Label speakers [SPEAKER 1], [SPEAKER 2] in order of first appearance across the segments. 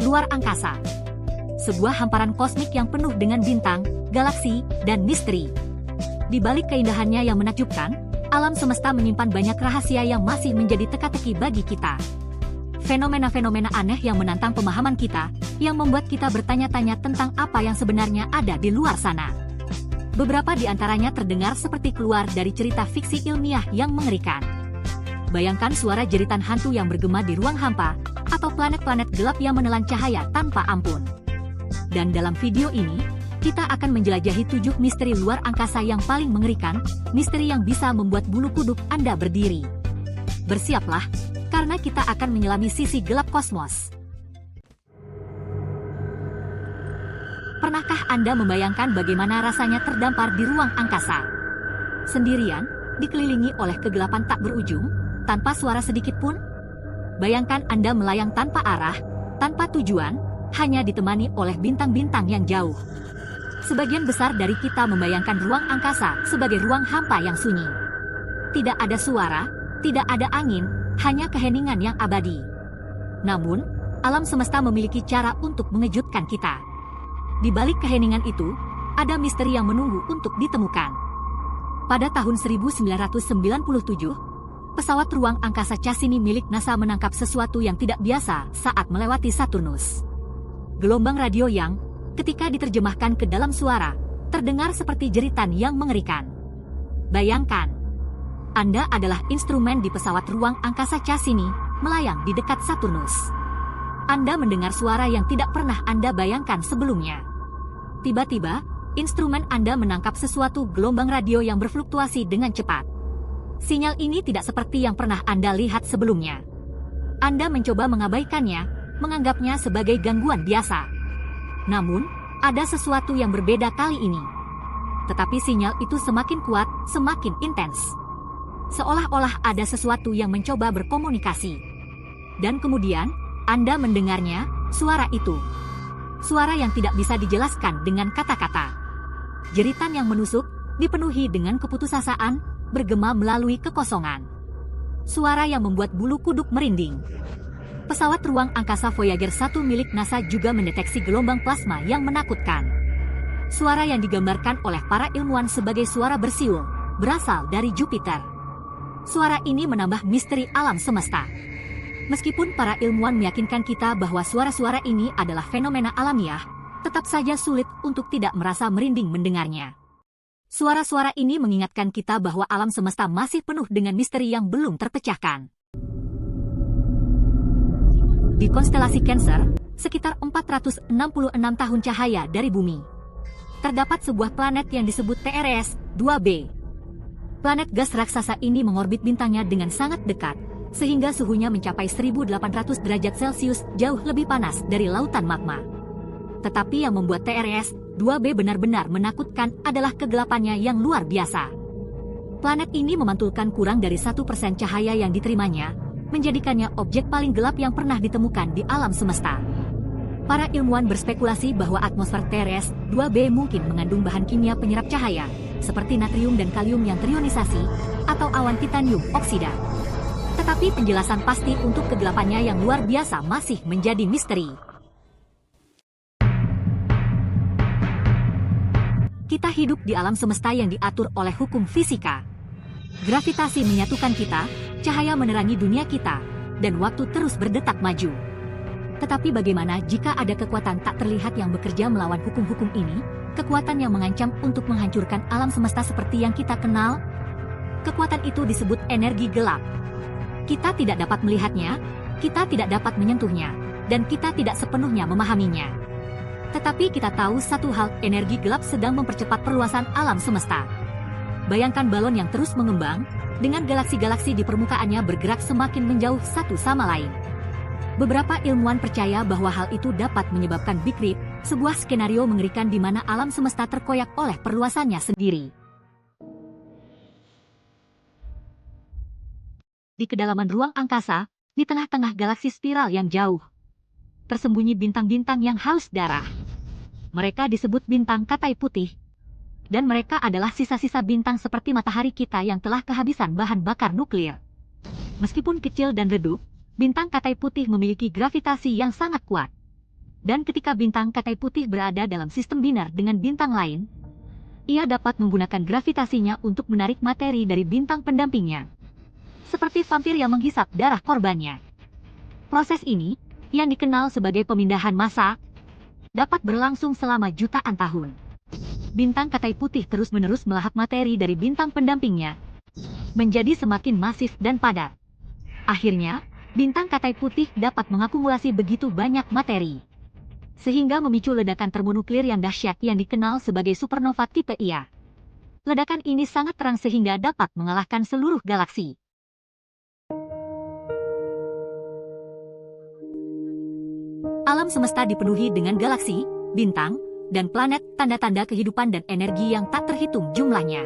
[SPEAKER 1] luar angkasa. Sebuah hamparan kosmik yang penuh dengan bintang, galaksi, dan misteri. Di balik keindahannya yang menakjubkan, alam semesta menyimpan banyak rahasia yang masih menjadi teka-teki bagi kita. Fenomena-fenomena aneh yang menantang pemahaman kita, yang membuat kita bertanya-tanya tentang apa yang sebenarnya ada di luar sana. Beberapa di antaranya terdengar seperti keluar dari cerita fiksi ilmiah yang mengerikan. Bayangkan suara jeritan hantu yang bergema di ruang hampa, atau planet-planet gelap yang menelan cahaya tanpa ampun. Dan dalam video ini, kita akan menjelajahi 7 misteri luar angkasa yang paling mengerikan, misteri yang bisa membuat bulu kuduk Anda berdiri. Bersiaplah, karena kita akan menyelami sisi gelap kosmos. Pernahkah Anda membayangkan bagaimana rasanya terdampar di ruang angkasa? Sendirian, dikelilingi oleh kegelapan tak berujung, tanpa suara sedikit pun? Bayangkan Anda melayang tanpa arah, tanpa tujuan, hanya ditemani oleh bintang-bintang yang jauh. Sebagian besar dari kita membayangkan ruang angkasa sebagai ruang hampa yang sunyi. Tidak ada suara, tidak ada angin, hanya keheningan yang abadi. Namun, alam semesta memiliki cara untuk mengejutkan kita. Di balik keheningan itu, ada misteri yang menunggu untuk ditemukan. Pada tahun 1997, pesawat ruang angkasa Cassini milik NASA menangkap sesuatu yang tidak biasa saat melewati Saturnus. Gelombang radio yang, ketika diterjemahkan ke dalam suara, terdengar seperti jeritan yang mengerikan. Bayangkan, Anda adalah instrumen di pesawat ruang angkasa Cassini, melayang di dekat Saturnus. Anda mendengar suara yang tidak pernah Anda bayangkan sebelumnya. Tiba-tiba, instrumen Anda menangkap sesuatu gelombang radio yang berfluktuasi dengan cepat. Sinyal ini tidak seperti yang pernah Anda lihat sebelumnya. Anda mencoba mengabaikannya, menganggapnya sebagai gangguan biasa. Namun, ada sesuatu yang berbeda kali ini. Tetapi sinyal itu semakin kuat, semakin intens. Seolah-olah ada sesuatu yang mencoba berkomunikasi. Dan kemudian, Anda mendengarnya, suara itu. Suara yang tidak bisa dijelaskan dengan kata-kata. Jeritan yang menusuk, dipenuhi dengan keputusasaan, bergema melalui kekosongan. Suara yang membuat bulu kuduk merinding. Pesawat ruang angkasa Voyager 1 milik NASA juga mendeteksi gelombang plasma yang menakutkan. Suara yang digambarkan oleh para ilmuwan sebagai suara bersiul, berasal dari Jupiter. Suara ini menambah misteri alam semesta. Meskipun para ilmuwan meyakinkan kita bahwa suara-suara ini adalah fenomena alamiah, tetap saja sulit untuk tidak merasa merinding mendengarnya. Suara-suara ini mengingatkan kita bahwa alam semesta masih penuh dengan misteri yang belum terpecahkan. Di konstelasi Cancer, sekitar 466 tahun cahaya dari bumi, terdapat sebuah planet yang disebut TRS-2b. Planet gas raksasa ini mengorbit bintangnya dengan sangat dekat, sehingga suhunya mencapai 1800 derajat Celcius, jauh lebih panas dari lautan magma. Tetapi yang membuat TRS-2b benar-benar menakutkan adalah kegelapannya yang luar biasa. Planet ini memantulkan kurang dari 1% cahaya yang diterimanya, menjadikannya objek paling gelap yang pernah ditemukan di alam semesta. Para ilmuwan berspekulasi bahwa atmosfer TRS-2b mungkin mengandung bahan kimia penyerap cahaya, seperti natrium dan kalium yang terionisasi, atau awan titanium oksida. Tetapi penjelasan pasti untuk kegelapannya yang luar biasa masih menjadi misteri. Kita hidup di alam semesta yang diatur oleh hukum fisika. Gravitasi menyatukan kita, cahaya menerangi dunia kita, dan waktu terus berdetak maju. Tetapi bagaimana jika ada kekuatan tak terlihat yang bekerja melawan hukum-hukum ini, kekuatan yang mengancam untuk menghancurkan alam semesta seperti yang kita kenal? Kekuatan itu disebut energi gelap. Kita tidak dapat melihatnya, kita tidak dapat menyentuhnya, dan kita tidak sepenuhnya memahaminya. Tetapi kita tahu satu hal, energi gelap sedang mempercepat perluasan alam semesta. Bayangkan balon yang terus mengembang, dengan galaksi-galaksi di permukaannya bergerak semakin menjauh satu sama lain. Beberapa ilmuwan percaya bahwa hal itu dapat menyebabkan Big Rip, sebuah skenario mengerikan di mana alam semesta terkoyak oleh perluasannya sendiri. Di kedalaman ruang angkasa, di tengah-tengah galaksi spiral yang jauh, tersembunyi bintang-bintang yang haus darah. Mereka disebut bintang katai putih. Dan mereka adalah sisa-sisa bintang seperti matahari kita yang telah kehabisan bahan bakar nuklir. Meskipun kecil dan redup, bintang katai putih memiliki gravitasi yang sangat kuat. Dan ketika bintang katai putih berada dalam sistem binar dengan bintang lain, ia dapat menggunakan gravitasinya untuk menarik materi dari bintang pendampingnya. Seperti vampir yang menghisap darah korbannya. Proses ini, yang dikenal sebagai pemindahan massa, dapat berlangsung selama jutaan tahun. Bintang katai putih terus-menerus melahap materi dari bintang pendampingnya, menjadi semakin masif dan padat. Akhirnya, bintang katai putih dapat mengakumulasi begitu banyak materi, sehingga memicu ledakan termonuklir yang dahsyat yang dikenal sebagai supernova tipe Ia. Ledakan ini sangat terang sehingga dapat mengalahkan seluruh galaksi. Alam semesta dipenuhi dengan galaksi, bintang, dan planet, tanda-tanda kehidupan dan energi yang tak terhitung jumlahnya.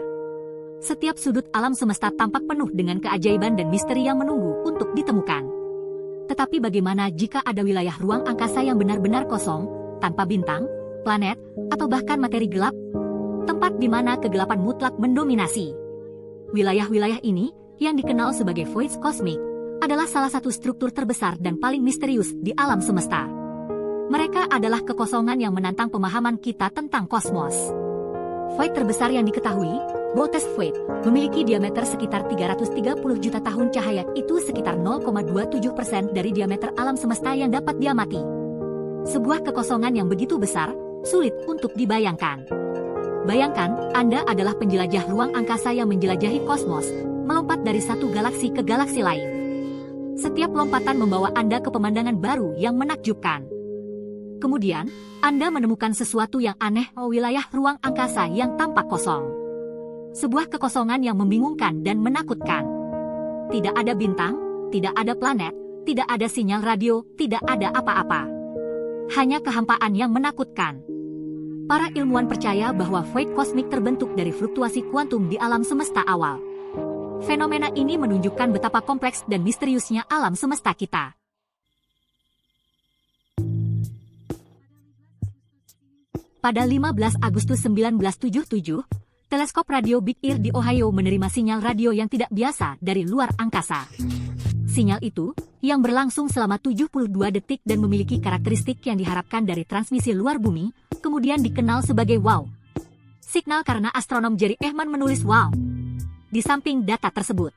[SPEAKER 1] Setiap sudut alam semesta tampak penuh dengan keajaiban dan misteri yang menunggu untuk ditemukan. Tetapi bagaimana jika ada wilayah ruang angkasa yang benar-benar kosong, tanpa bintang, planet, atau bahkan materi gelap? Tempat di mana kegelapan mutlak mendominasi. Wilayah-wilayah ini, yang dikenal sebagai voids kosmik, adalah salah satu struktur terbesar dan paling misterius di alam semesta. Mereka adalah kekosongan yang menantang pemahaman kita tentang kosmos. Void terbesar yang diketahui, Boultes Void, memiliki diameter sekitar 330 juta tahun cahaya, itu sekitar 0,27% dari diameter alam semesta yang dapat diamati. Sebuah kekosongan yang begitu besar, sulit untuk dibayangkan. Bayangkan, Anda adalah penjelajah ruang angkasa yang menjelajahi kosmos, melompat dari satu galaksi ke galaksi lain. Setiap lompatan membawa Anda ke pemandangan baru yang menakjubkan. Kemudian, Anda menemukan sesuatu yang aneh di wilayah ruang angkasa yang tampak kosong. Sebuah kekosongan yang membingungkan dan menakutkan. Tidak ada bintang, tidak ada planet, tidak ada sinyal radio, tidak ada apa-apa. Hanya kehampaan yang menakutkan. Para ilmuwan percaya bahwa void kosmik terbentuk dari fluktuasi kuantum di alam semesta awal. Fenomena ini menunjukkan betapa kompleks dan misteriusnya alam semesta kita. Pada 15 Agustus 1977, teleskop radio Big Ear di Ohio menerima sinyal radio yang tidak biasa dari luar angkasa. Sinyal itu, yang berlangsung selama 72 detik dan memiliki karakteristik yang diharapkan dari transmisi luar bumi, kemudian dikenal sebagai WOW. Signal karena astronom Jerry Ehman menulis WOW di samping data tersebut.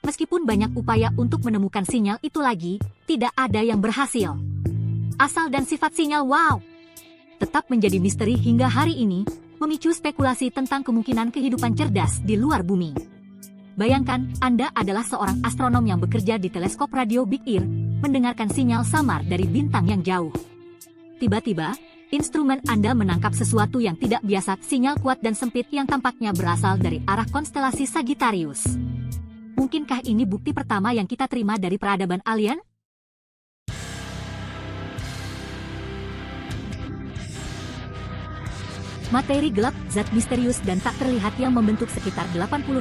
[SPEAKER 1] Meskipun banyak upaya untuk menemukan sinyal itu lagi, tidak ada yang berhasil. Asal dan sifat sinyal WOW tetap menjadi misteri hingga hari ini, memicu spekulasi tentang kemungkinan kehidupan cerdas di luar bumi. Bayangkan, Anda adalah seorang astronom yang bekerja di teleskop radio Big Ear, mendengarkan sinyal samar dari bintang yang jauh. Tiba-tiba, instrumen Anda menangkap sesuatu yang tidak biasa, sinyal kuat dan sempit yang tampaknya berasal dari arah konstelasi Sagittarius. Mungkinkah ini bukti pertama yang kita terima dari peradaban alien? Materi gelap, zat misterius dan tak terlihat yang membentuk sekitar 85%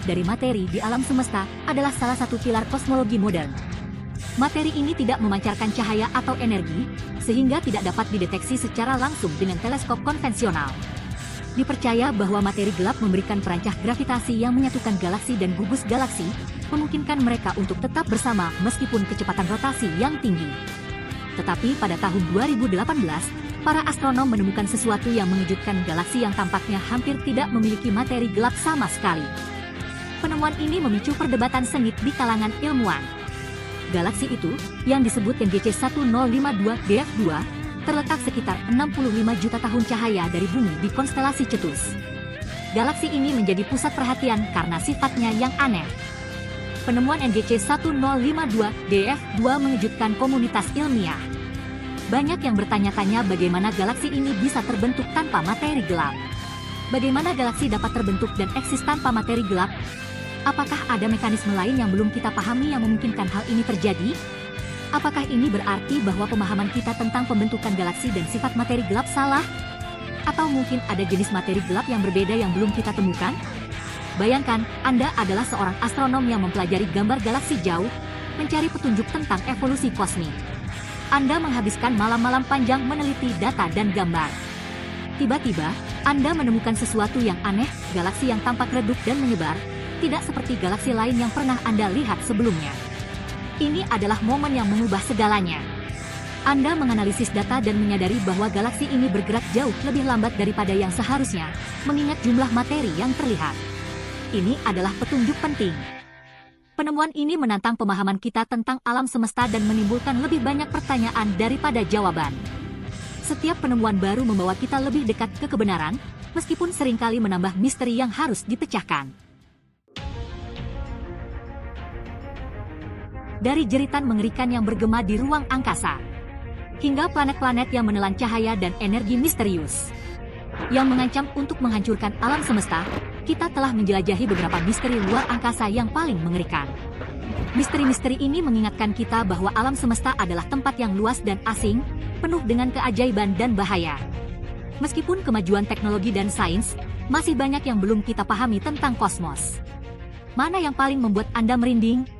[SPEAKER 1] dari materi di alam semesta, adalah salah satu pilar kosmologi modern. Materi ini tidak memancarkan cahaya atau energi, sehingga tidak dapat dideteksi secara langsung dengan teleskop konvensional. Dipercaya bahwa materi gelap memberikan perancah gravitasi yang menyatukan galaksi dan gugus galaksi, memungkinkan mereka untuk tetap bersama meskipun kecepatan rotasi yang tinggi. Tetapi pada tahun 2018, para astronom menemukan sesuatu yang mengejutkan, galaksi yang tampaknya hampir tidak memiliki materi gelap sama sekali. Penemuan ini memicu perdebatan sengit di kalangan ilmuwan. Galaksi itu, yang disebut NGC 1052 DF2, terletak sekitar 65 juta tahun cahaya dari bumi di konstelasi Cetus. Galaksi ini menjadi pusat perhatian karena sifatnya yang aneh. Penemuan NGC 1052 DF2 mengejutkan komunitas ilmiah. Banyak yang bertanya-tanya bagaimana galaksi ini bisa terbentuk tanpa materi gelap. Bagaimana galaksi dapat terbentuk dan eksis tanpa materi gelap? Apakah ada mekanisme lain yang belum kita pahami yang memungkinkan hal ini terjadi? Apakah ini berarti bahwa pemahaman kita tentang pembentukan galaksi dan sifat materi gelap salah? Atau mungkin ada jenis materi gelap yang berbeda yang belum kita temukan? Bayangkan, Anda adalah seorang astronom yang mempelajari gambar galaksi jauh, mencari petunjuk tentang evolusi kosmik. Anda menghabiskan malam-malam panjang meneliti data dan gambar. Tiba-tiba, Anda menemukan sesuatu yang aneh, galaksi yang tampak redup dan menyebar, tidak seperti galaksi lain yang pernah Anda lihat sebelumnya. Ini adalah momen yang mengubah segalanya. Anda menganalisis data dan menyadari bahwa galaksi ini bergerak jauh lebih lambat daripada yang seharusnya, mengingat jumlah materi yang terlihat. Ini adalah petunjuk penting. Penemuan ini menantang pemahaman kita tentang alam semesta dan menimbulkan lebih banyak pertanyaan daripada jawaban. Setiap penemuan baru membawa kita lebih dekat ke kebenaran, meskipun seringkali menambah misteri yang harus dipecahkan. Dari jeritan mengerikan yang bergema di ruang angkasa, hingga planet-planet yang menelan cahaya dan energi misterius yang mengancam untuk menghancurkan alam semesta, kita telah menjelajahi beberapa misteri luar angkasa yang paling mengerikan. Misteri-misteri ini mengingatkan kita bahwa alam semesta adalah tempat yang luas dan asing, penuh dengan keajaiban dan bahaya. Meskipun kemajuan teknologi dan sains, masih banyak yang belum kita pahami tentang kosmos. Mana yang paling membuat Anda merinding?